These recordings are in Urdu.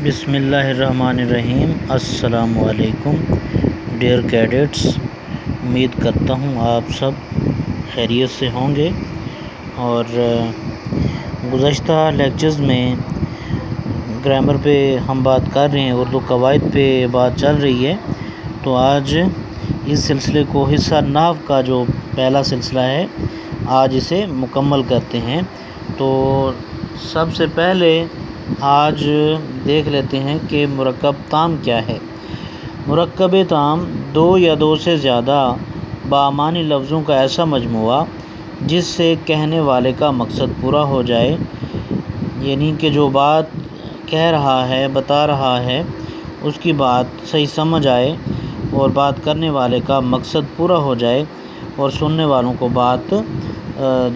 بسم اللہ الرحمن الرحیم۔ السلام علیکم ڈیئر کیڈٹس، امید کرتا ہوں آپ سب خیریت سے ہوں گے۔ اور گزشتہ لیکچرز میں گرامر پہ ہم بات کر رہے ہیں، اردو قواعد پہ بات چل رہی ہے۔ تو آج اس سلسلے کو حصہ نحو کا جو پہلا سلسلہ ہے، آج اسے مکمل کرتے ہیں۔ تو سب سے پہلے آج دیکھ لیتے ہیں کہ مرکب تام کیا ہے۔ مرکب تام دو یا دو سے زیادہ بامعنی لفظوں کا ایسا مجموعہ جس سے کہنے والے کا مقصد پورا ہو جائے، یعنی کہ جو بات کہہ رہا ہے، بتا رہا ہے، اس کی بات صحیح سمجھ آئے اور بات کرنے والے کا مقصد پورا ہو جائے اور سننے والوں کو بات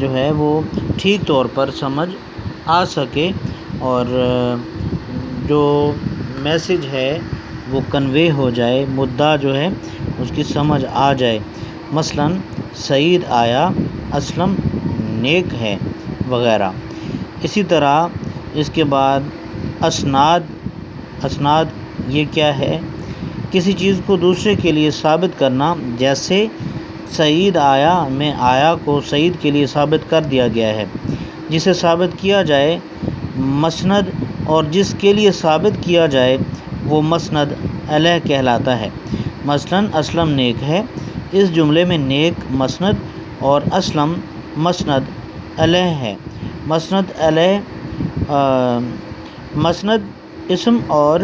جو ہے وہ ٹھیک طور پر سمجھ آ سکے اور جو میسج ہے وہ کنوے ہو جائے، مدعا جو ہے اس کی سمجھ آ جائے۔ مثلا سعید آیا، اسلم نیک ہے وغیرہ۔ اسی طرح اس کے بعد اسناد یہ کیا ہے؟ کسی چیز کو دوسرے کے لیے ثابت کرنا، جیسے سعید آیا میں آیا کو سعید کے لیے ثابت کر دیا گیا ہے۔ جسے ثابت کیا جائے مسند، اور جس کے لیے ثابت کیا جائے وہ مسند علیہ کہلاتا ہے۔ مثلا اسلم نیک ہے، اس جملے میں نیک مسند اور اسلم مسند علیہ ہے۔ مسند علیہ مسند اسم اور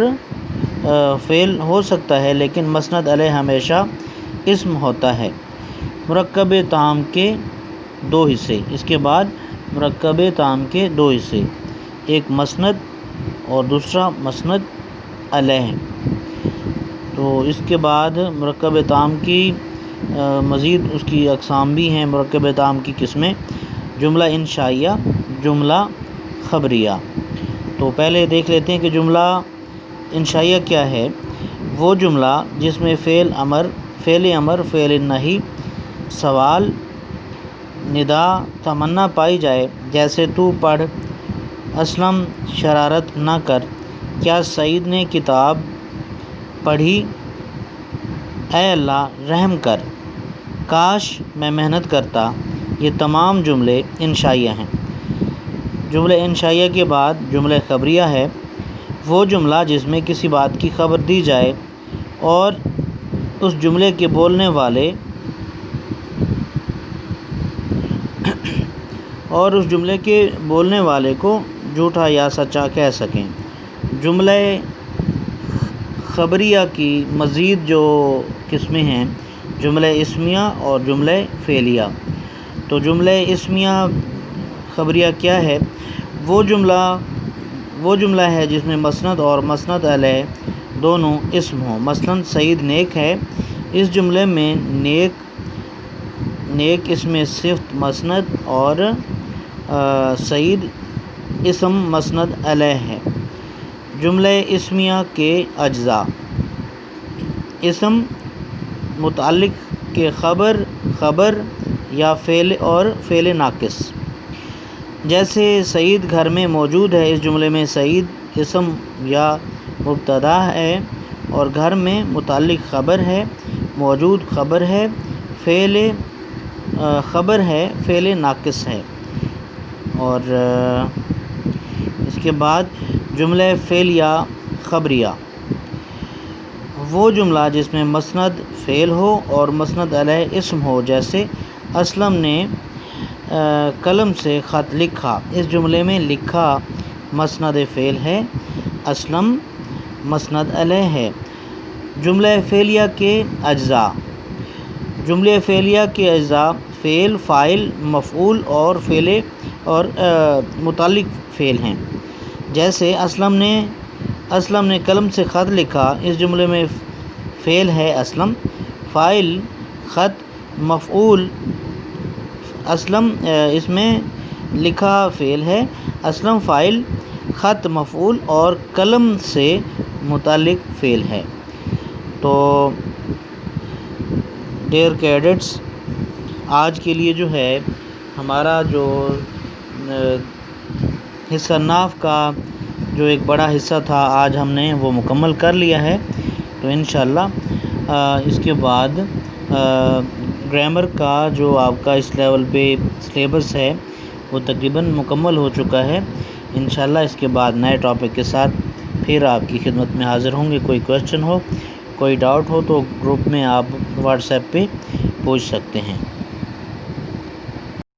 فعل ہو سکتا ہے، لیکن مسند علیہ ہمیشہ اسم ہوتا ہے۔ مرکب تام کے دو حصے۔ اس کے بعد مرکب تام کے دو حصے، ایک مسند اور دوسرا مسند علیہ۔ تو اس کے بعد مرکب تام کی مزید اس کی اقسام بھی ہیں۔ مرکب تام کی قسمیں: جملہ انشائیہ، جملہ خبریہ۔ تو پہلے دیکھ لیتے ہیں کہ جملہ انشائیہ کیا ہے۔ وہ جملہ جس میں فعل امر، فعل نہی، سوال، ندا، تمنا پائی جائے، جیسے تو پڑھ، اسلم شرارت نہ کر، کیا سعید نے کتاب پڑھی، اے اللہ رحم کر، کاش میں محنت کرتا، یہ تمام جملے انشائیہ ہیں۔ جملہ انشائیہ کے بعد جملہ خبریہ ہے۔ وہ جملہ جس میں کسی بات کی خبر دی جائے اور اس جملے کے بولنے والے کو جھوٹا یا سچا کہہ سکیں۔ جملہ خبریہ کی مزید جو قسمیں ہیں، جملہ اسمیہ اور جملہ فعلیہ۔ تو جملہ اسمیہ خبریہ کیا ہے؟ وہ جملہ ہے جس میں مسند اور مسند علیہ دونوں اسم ہوں۔ مثلا سعید نیک ہے، اس جملے میں نیک اسم صفت مسند اور سعید اسم مسند علیہ ہے۔ جملہ اسمیہ کے اجزاء: اسم متعلق کے خبر یا فعل اور فعل ناقص۔ جیسے سعید گھر میں موجود ہے، اس جملے میں سعید اسم یا مبتدا ہے اور گھر میں متعلق خبر ہے، موجود خبر ہے، فعل خبر ہے، فعل ناقص ہے۔ اور اس کے بعد جملہ فعلیہ خبریہ: وہ جملہ جس میں مسند فعل ہو اور مسند علیہ اسم ہو، جیسے اسلم نے قلم سے خط لکھا، اس جملے میں لکھا مسند فعل ہے، اسلم مسند علیہ ہے۔ جملہ فعلیہ کے اجزاء: جملہ فعلیہ کے اجزاء فعل، فاعل، مفعول اور متعلق فعل ہیں۔ جیسے اسلم نے قلم سے خط لکھا، اس جملے میں فعل ہے اسلم، فاعل خط، مفعول اسلم، اس میں لکھا فعل ہے اسلم، فاعل خط، مفعول اور قلم سے متعلق فعل ہے۔ تو ڈیئر کیڈٹس، آج کے لیے جو ہے ہمارا جو حصہ نحو کا جو ایک بڑا حصہ تھا آج ہم نے وہ مکمل کر لیا ہے۔ تو انشاءاللہ اس کے بعد گرامر کا جو آپ کا اس لیول پہ سلیبس ہے وہ تقریباً مکمل ہو چکا ہے۔ انشاءاللہ اس کے بعد نئے ٹاپک کے ساتھ پھر آپ کی خدمت میں حاضر ہوں گے۔ کوئی کویسچن ہو، کوئی ڈاؤٹ ہو تو گروپ میں آپ واٹس ایپ پہ پوچھ سکتے ہیں۔